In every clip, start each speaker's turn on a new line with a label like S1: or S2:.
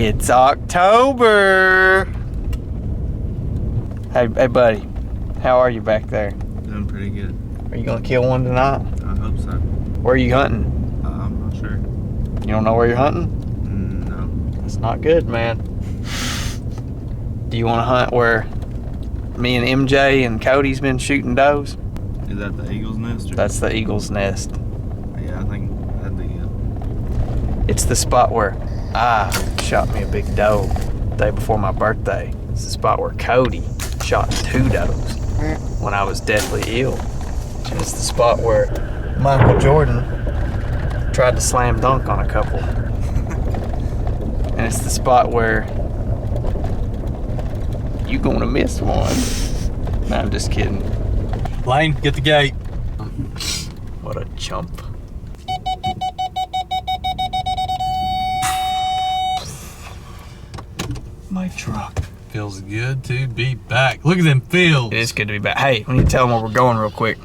S1: It's October. Hey buddy, how are you back there?
S2: Doing pretty good.
S1: Are you gonna kill one tonight?
S2: I hope so.
S1: Where are you hunting?
S2: I'm not sure.
S1: You don't know where you're hunting?
S2: No.
S1: That's not good, man. Do you want to hunt where me and MJ and Cody's been shooting does?
S2: Is that the eagle's nest?
S1: That's the eagle's nest.
S2: Yeah, I think that'd be good.
S1: It's the spot where I shot me a big doe the day before my birthday. It's the spot where Cody shot 2 does when I was deathly ill. And it's the spot where Michael Jordan tried to slam dunk on a couple. And it's the spot where you gonna miss one. No, I'm just kidding.
S3: Lane, get the gate.
S1: What a chump. My truck.
S3: Feels good to be back. Look at them fields.
S1: It is good to be back. Hey, we need to tell them where we're going real quick.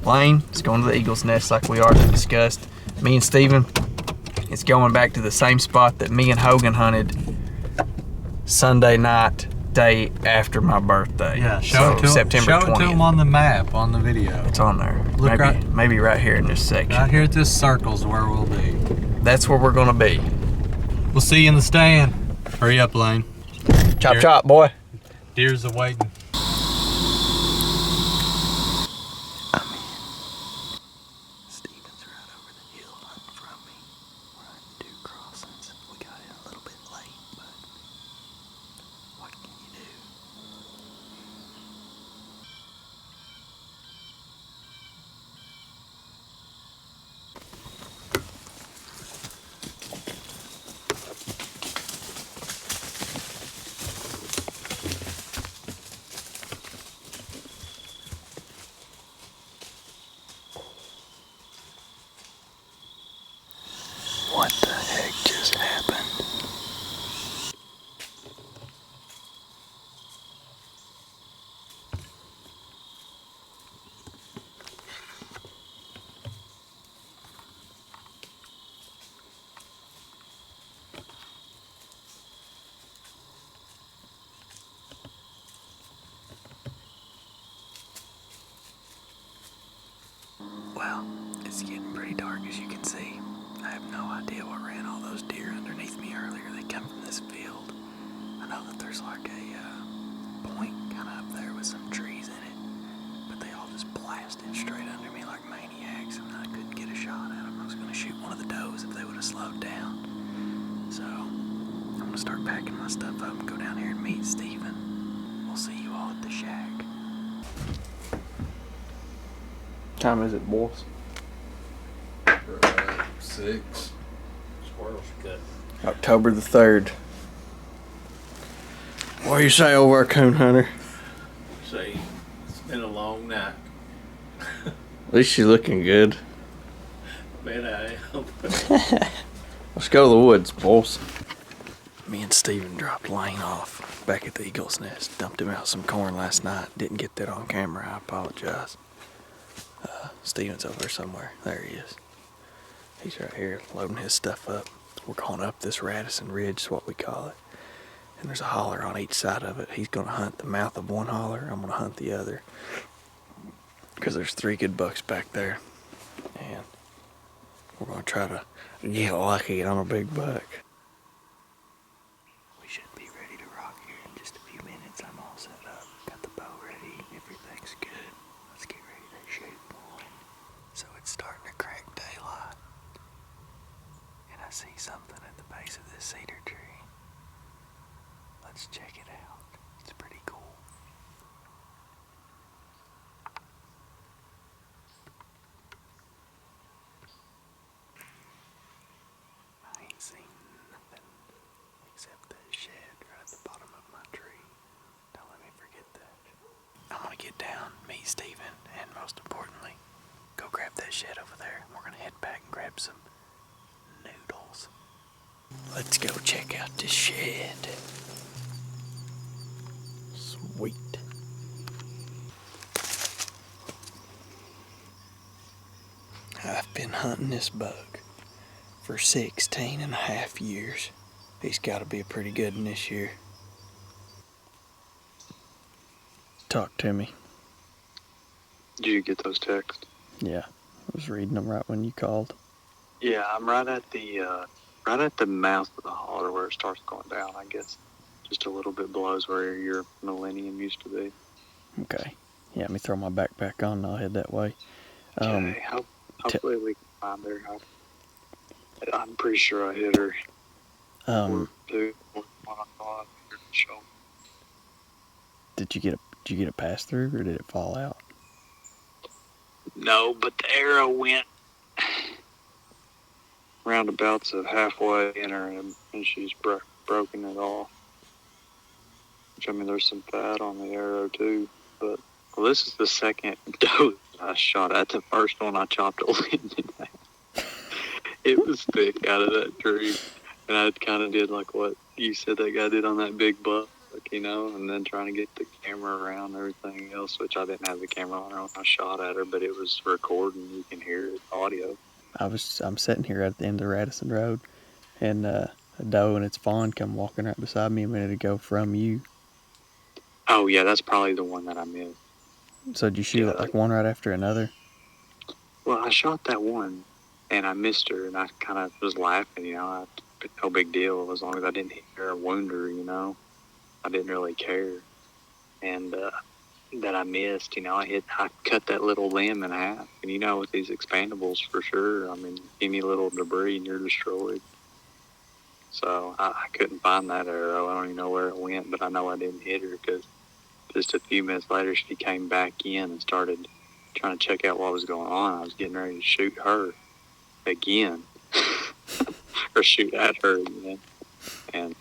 S1: Lane is going to the Eagle's Nest like we already discussed. Me and Steven is going back to the same spot that me and Hogan hunted Sunday night, day after my birthday.
S3: Yeah, show it to
S1: September 20th.
S3: Show it to them on the map, on the video.
S1: It's on there.
S3: Look
S1: maybe right here in this section.
S3: Right here at this circle's where we'll be.
S1: That's where we're gonna be.
S3: We'll see you in the stand. Hurry up, Lane.
S1: Chop chop, boy.
S3: Deer's awaiting.
S1: Steven's right over the hill hunting from me. We're hunting 2 crossings. We got in a little bit late, but what can you do? What the heck just happened? Well, it's getting pretty dark as you can see. I have no idea what ran all those deer underneath me earlier. They come from this field. I know that there's like a point kind of up there with some trees in it, but they all just blasted straight under me like maniacs, and I couldn't get a shot at them. I was going to shoot one of the does if they would have slowed down. So I'm going to start packing my stuff up and go down here and meet Steven. We'll see you all at the shack. Time is it, boys?
S3: 6. Squirrels cut.
S1: October the 3rd. What do you say over our coon hunter?
S3: See, it's been a long night.
S1: At least she's looking good.
S3: Bet I am.
S1: Let's go to the woods, boys. Me and Steven dropped Lane off back at the Eagle's Nest. Dumped him out some corn last night. Didn't get that on camera. I apologize. Steven's over there somewhere. There he is. He's right here loading his stuff up. We're going up this Radisson Ridge is what we call it. And there's a holler on each side of it. He's going to hunt the mouth of one holler. I'm going to hunt the other. Because there's 3 good bucks back there. And we're going to try to get lucky on a big buck. We should be ready to rock here in just a few minutes. I'm all set up. Got the bow ready. Everything's good. Let's get ready to shoot. So it's starting to crack daylight. And I see something at the base of this cedar tree. Let's check it out. It's pretty cool. I ain't seen nothing except that shed right at the bottom of my tree. Don't let me forget that. I'm gonna get down, meet Steven, and most importantly, go grab that shed over there. We're gonna head back and grab some noodles. Let's go check out this shed. Sweet. I've been hunting this buck for 16 and a half years. He's got to be a pretty good one this year. Talk to me.
S4: Did you get those texts?
S1: Yeah, I was reading them right when you called.
S4: Yeah, I'm right at the mouth of the holler where it starts going down. I guess just a little bit below is where your Millennium used to be.
S1: Okay. Yeah, let me throw my backpack on and I'll head that way.
S4: Okay, hopefully we can find her. I'm pretty sure I hit her.
S1: Um,
S4: Two, one o'clock. Show.
S1: did you get a pass through or did it fall out?
S4: No, but the arrow went roundabouts of halfway in her, and she's broken it off. Which, I mean, there's some fat on the arrow too. But well, this is the second doe I shot at. The first one I chopped a limb in half. It was thick out of that tree, and I kind of did like what you said that guy did on that big buck, you know, and then trying to get the camera around and everything else, which I didn't have the camera on her when I shot at her, but it was recording. You can hear it, audio.
S1: I'm sitting here at the end of Radisson Road, and a doe and its fawn come walking right beside me a minute ago from you.
S4: Oh yeah, that's probably the one that I missed.
S1: So did you shoot it like one right after another?
S4: Well, I shot that one, and I missed her, and I kind of was laughing, you know. No big deal as long as I didn't hit her or wound her, you know. I didn't really care, and that I missed, you know. I cut that little limb in half, and you know, with these expandables, for sure. I mean, any little debris and you're destroyed. So I couldn't find that arrow. I don't even know where it went, but I know I didn't hit her because just a few minutes later, she came back in and started trying to check out what was going on. I was getting ready to shoot her again, or shoot at her again, and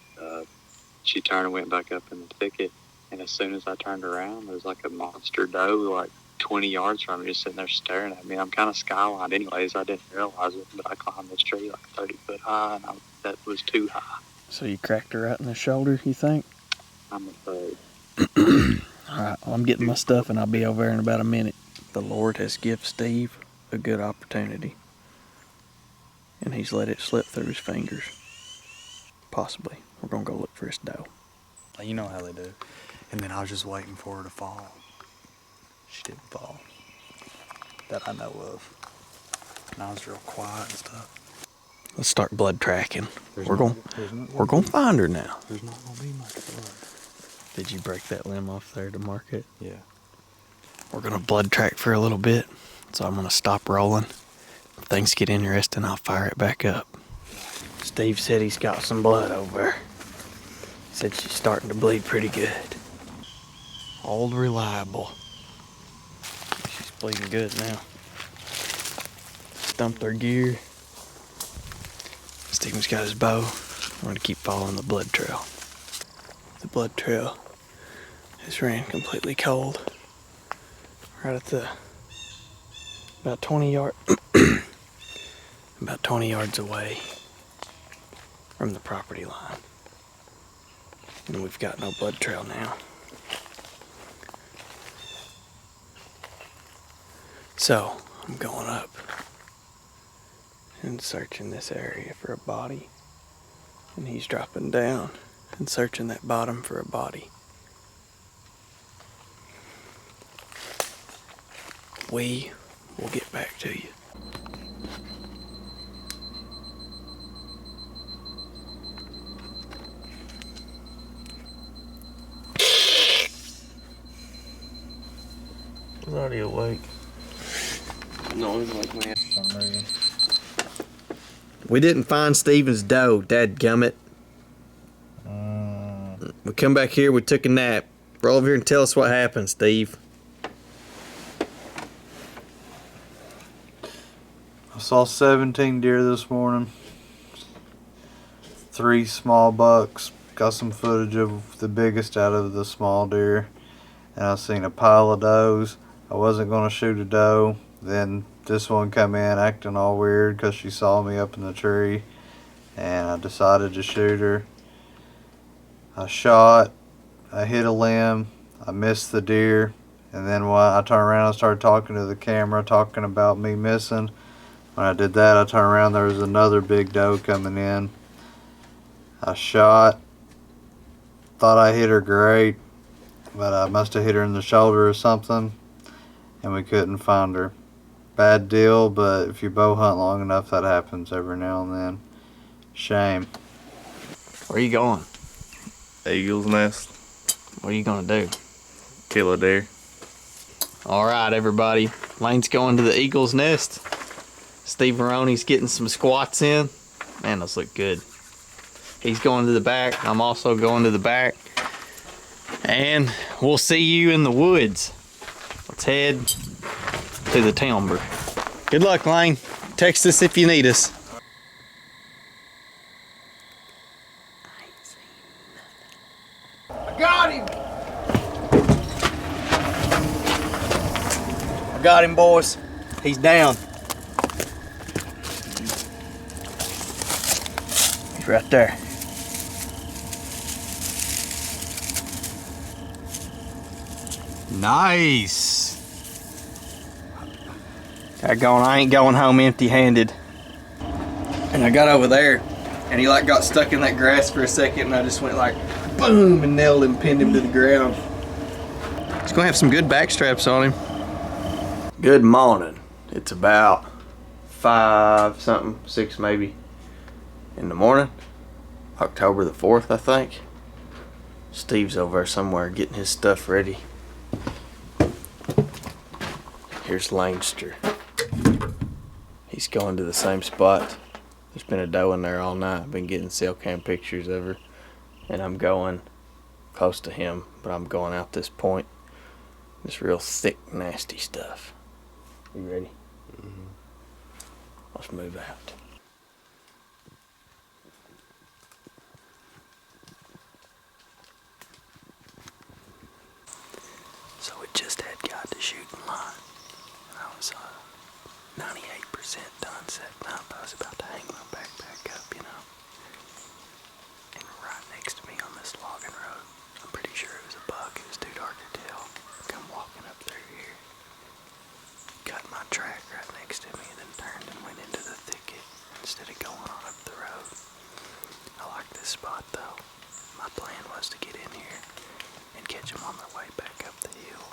S4: she turned and went back up in the thicket. And as soon as I turned around, there was like a monster doe, like 20 yards from me, just sitting there staring at me. I'm kind of skylined anyways. I didn't realize it, but I climbed this tree like 30 foot high, and that was too high.
S1: So you cracked her right in the shoulder, you think?
S4: I'm afraid.
S1: Alright, well, I'm getting my stuff and I'll be over there in about a minute. The Lord has given Steve a good opportunity, and he's let it slip through his fingers. Possibly. We're gonna go look for his doe.
S3: You know how they do. And then I was just waiting for her to fall. She didn't fall. That I know of. And I was real quiet and stuff.
S1: Let's start blood tracking. We're gonna find her now.
S3: There's not gonna be much blood.
S1: Did you break that limb off there to mark it?
S3: Yeah.
S1: We're gonna blood track for a little bit, so I'm gonna stop rolling. If things get interesting, I'll fire it back up. Steve said he's got some blood over there. He said she's starting to bleed pretty good. Old reliable. She's bleeding good now. Stumped her gear. Steven's got his bow. I'm gonna keep following the blood trail. The blood trail has ran completely cold. Right at the about 20 yards away from the property line. And we've got no blood trail now. So I'm going up and searching this area for a body. And he's dropping down and searching that bottom for a body. We will get back to you.
S2: I was already awake.
S4: No, it was like, man.
S2: For some reason.
S1: We didn't find Steven's doe, dadgummit. We come back here, we took a nap. Roll over here and tell us what happened, Steve.
S5: I saw 17 deer this morning. 3 small bucks. Got some footage of the biggest out of the small deer. And I seen a pile of does. I wasn't going to shoot a doe. Then this one come in acting all weird because she saw me up in the tree. And I decided to shoot her. I shot. I hit a limb. I missed the deer. And then when I turned around and started talking to the camera, talking about me missing. When I did that, I turned around, there was another big doe coming in. I shot. Thought I hit her great, but I must have hit her in the shoulder or something, and we couldn't find her. Bad deal, but if you bow hunt long enough, that happens every now and then. Shame.
S1: Where you going?
S2: Eagle's nest.
S1: What are you gonna do?
S2: Kill a deer.
S1: All right, everybody. Lane's going to the Eagle's Nest. Steve Maroney's getting some squats in. Man, those look good. He's going to the back. I'm also going to the back. And we'll see you in the woods. Let's head to the timber. Good luck, Lane. Text us if you need us. I got him! I got him, boys. He's down. He's right there. Nice. I ain't going home empty-handed. And I got over there, and he like got stuck in that grass for a second, and I just went like, boom, and nailed him, pinned him to the ground. He's gonna have some good back straps on him. Good morning. It's about 5 something, 6 maybe in the morning. October the 4th, I think. Steve's over there somewhere getting his stuff ready. Here's Lanester. He's going to the same spot. There's been a doe in there all night. I've been getting cell cam pictures of her. And I'm going close to him, but I'm going out this point. This real thick, nasty stuff. You ready? Mm-hmm. Let's move out. So we just had got to shooting line. And I was 98% done setting up. I was about to hang my backpack up, you know. And right next to me on this logging road, I'm pretty sure it was a buck. It was too dark to tell. Come walking up through here. Cut my track right next to me and then turned and went into the thicket instead of going on up the road. I like this spot though. My plan was to get in here and catch them on their way back up the hill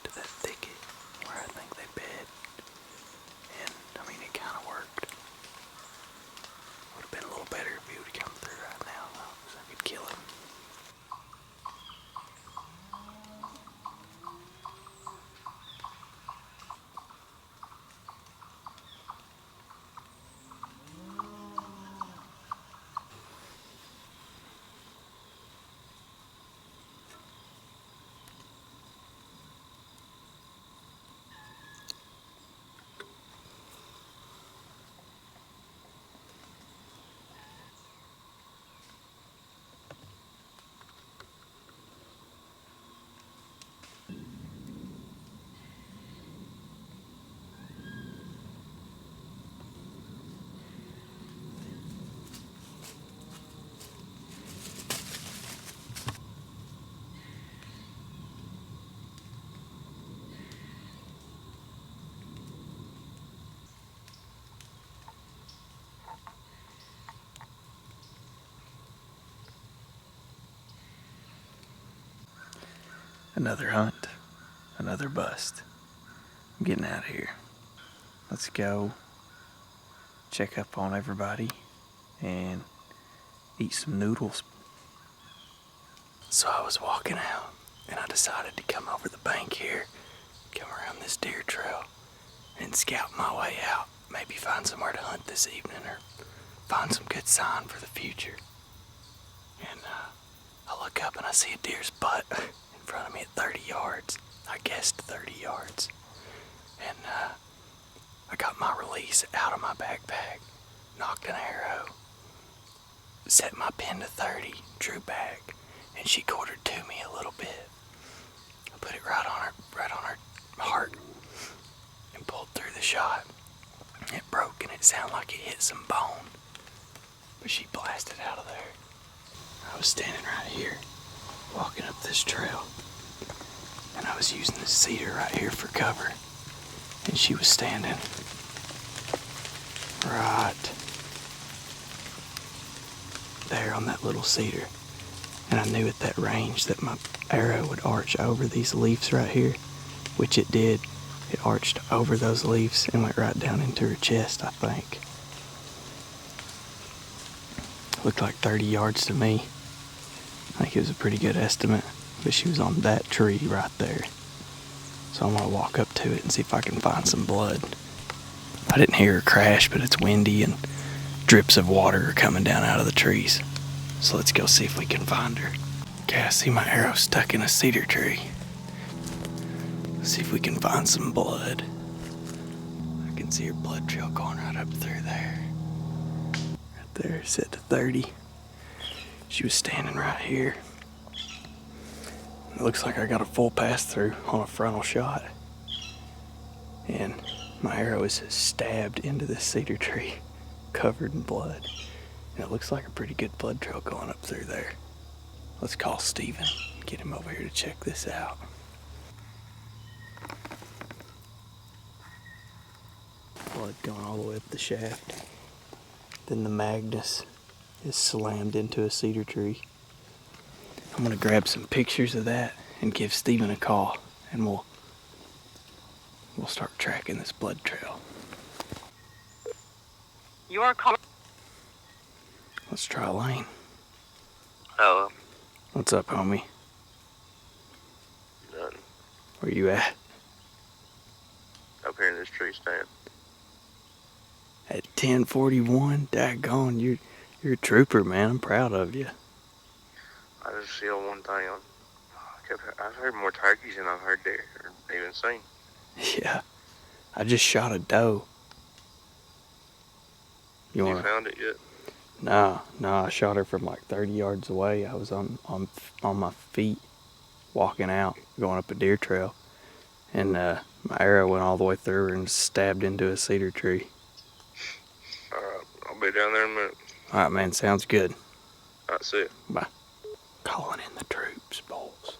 S1: to that thicket where I think they bed. And I mean, it kind of worked. Would have been a little better if he would have come through right now though, because I could kill him. Another hunt, another bust. I'm getting out of here. Let's go check up on everybody and eat some noodles. So I was walking out and I decided to come over the bank here, come around this deer trail and scout my way out. Maybe find somewhere to hunt this evening or find some good sign for the future. And I look up and I see a deer's butt in front of me at 30 yards. I guessed 30 yards. And I got my release out of my backpack, knocked an arrow, set my pin to 30, drew back, and she quartered to me a little bit. I put it right on her heart, and pulled through the shot. It broke and it sounded like it hit some bone, but she blasted out of there. I was standing right here, walking up this trail, and I was using this cedar right here for cover, and she was standing there on that little cedar. And I knew at that range that my arrow would arch over these leaves right here, which it did. It arched over those leaves and went right down into her chest, I think. Looked like 30 yards to me. I think it was a pretty good estimate, but she was on that tree right there. So I'm gonna walk up to it and see if I can find some blood. I didn't hear her crash, but it's windy and drips of water are coming down out of the trees. So let's go see if we can find her. Okay, I see my arrow stuck in a cedar tree. Let's see if we can find some blood. I can see her blood trail going right up through there. Right there, set to 30. She was standing right here. It looks like I got a full pass through on a frontal shot. And my arrow is stabbed into this cedar tree, covered in blood. And it looks like a pretty good blood trail going up through there. Let's call Steven, get him over here to check this out. Blood going all the way up the shaft. Then the Magnus is slammed into a cedar tree. I'm gonna grab some pictures of that and give Steven a call, and we'll start tracking this blood trail.
S6: Your call.
S1: Let's try Lane.
S2: Hello.
S1: What's up, homie?
S2: Nothing.
S1: Where you at?
S2: Up here in this tree stand.
S1: At 10:41? Daggone, you're a trooper, man. I'm proud of you.
S2: I just see one thing on. I've heard more turkeys than I've heard there or even seen.
S1: Yeah. I just shot a doe. You wanna?
S2: found it yet?
S1: No, I shot her from like 30 yards away. I was on my feet, walking out, going up a deer trail, and my arrow went all the way through her and stabbed into a cedar tree.
S2: Alright, I'll be down there in a minute.
S1: All right, man, sounds good.
S2: Alright, see ya.
S1: Bye. Calling in the troops, boys.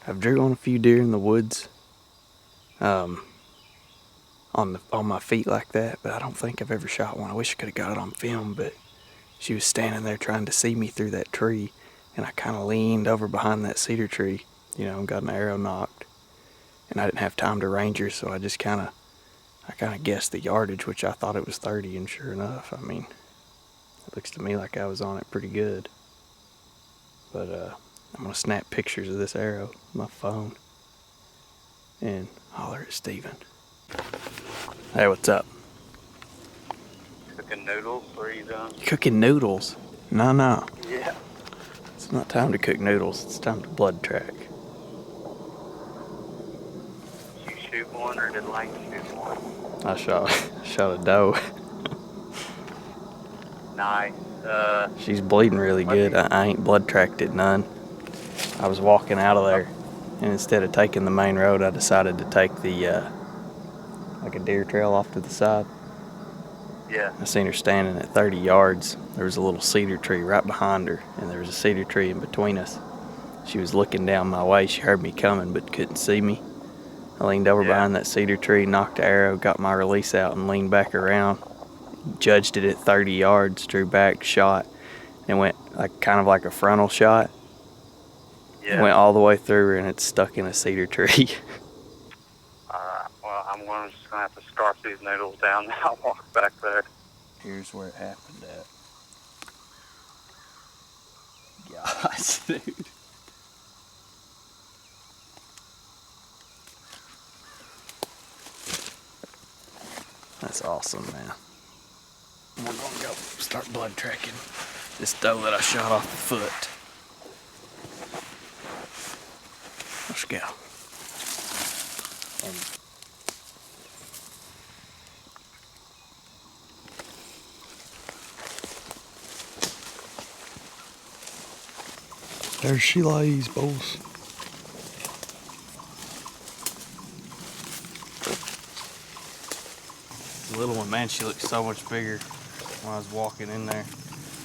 S1: I've drew on a few deer in the woods, on my feet like that, but I don't think I've ever shot one. I wish I could have got it on film, but she was standing there trying to see me through that tree, and I kind of leaned over behind that cedar tree, and got an arrow knocked, and I didn't have time to range her, so I just kind of guessed the yardage, which I thought it was 30, and sure enough, I mean, it looks to me like I was on it pretty good. But I'm gonna snap pictures of this arrow with my phone and holler at Steven. Hey, what's up?
S4: Cooking noodles? Where are you done?
S1: Cooking noodles? No.
S4: Yeah.
S1: It's not time to cook noodles. It's time to blood track.
S4: You shoot one or did Lane shoot one?
S1: I shot a doe.
S4: Nice.
S1: She's bleeding really good. I ain't blood tracked it none. I was walking out of there, and instead of taking the main road, I decided to take the like a deer trail off to the side.
S4: Yeah.
S1: I seen her standing at 30 yards. There was a little cedar tree right behind her, and there was a cedar tree in between us. She was looking down my way. She heard me coming, but couldn't see me. I leaned over behind that cedar tree, knocked the arrow, got my release out, and leaned back around. Judged it at 30 yards, drew back, shot, and went kind of like a frontal shot.
S4: Yeah.
S1: Went all the way through her, and it's stuck in a cedar tree.
S4: Well, I'm just gonna have to scarf these noodles down now. Walk back there.
S1: Here's where it happened at. Gosh, dude. That's awesome, man. We're gonna go start blood tracking this doe that I shot off the foot. Let's go.
S3: There she lays, boys.
S1: The little one, man, she looked so much bigger when I was walking in there.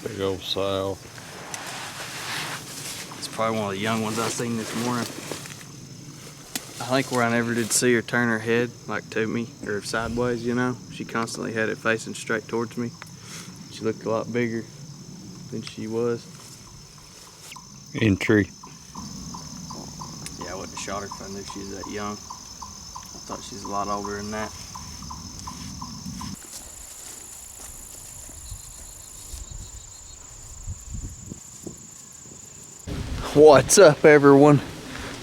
S5: Big old sow.
S1: It's probably one of the young ones I seen this morning. I think where I never did see her turn her head like to me or sideways, she constantly had it facing straight towards me. She looked a lot bigger. than she was.
S5: Entry.
S1: Yeah, I wouldn't have shot her if I knew she was that young. I thought she was a lot older than that. What's up, everyone?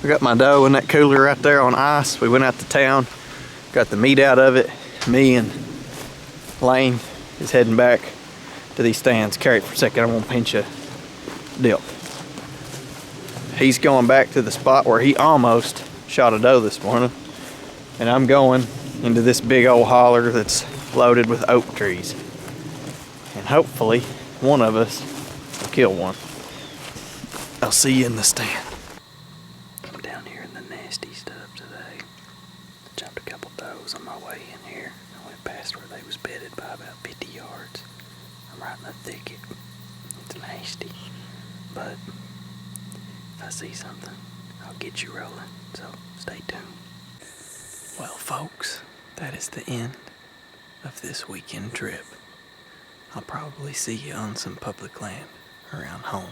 S1: I got my doe in that cooler right there on ice. We went out to town, got the meat out of it. Me and Lane is heading back to these stands. Carry it for a second, I won't pinch a dip. He's going back to the spot where he almost shot a doe this morning, and I'm going into this big old holler that's loaded with oak trees. And hopefully one of us will kill one. I'll see you in the stand. I'm down here in the nasty stuff today. I jumped a couple does on my way in here. I went past where they was bedded by about 50 yards. I'm right in the thicket. It's nasty, but if I see something, I'll get you rolling, so stay tuned. Well, folks, that is the end of this weekend trip. I'll probably see you on some public land around home.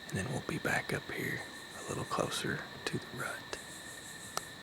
S1: And then we'll be back up here a little closer to the rut.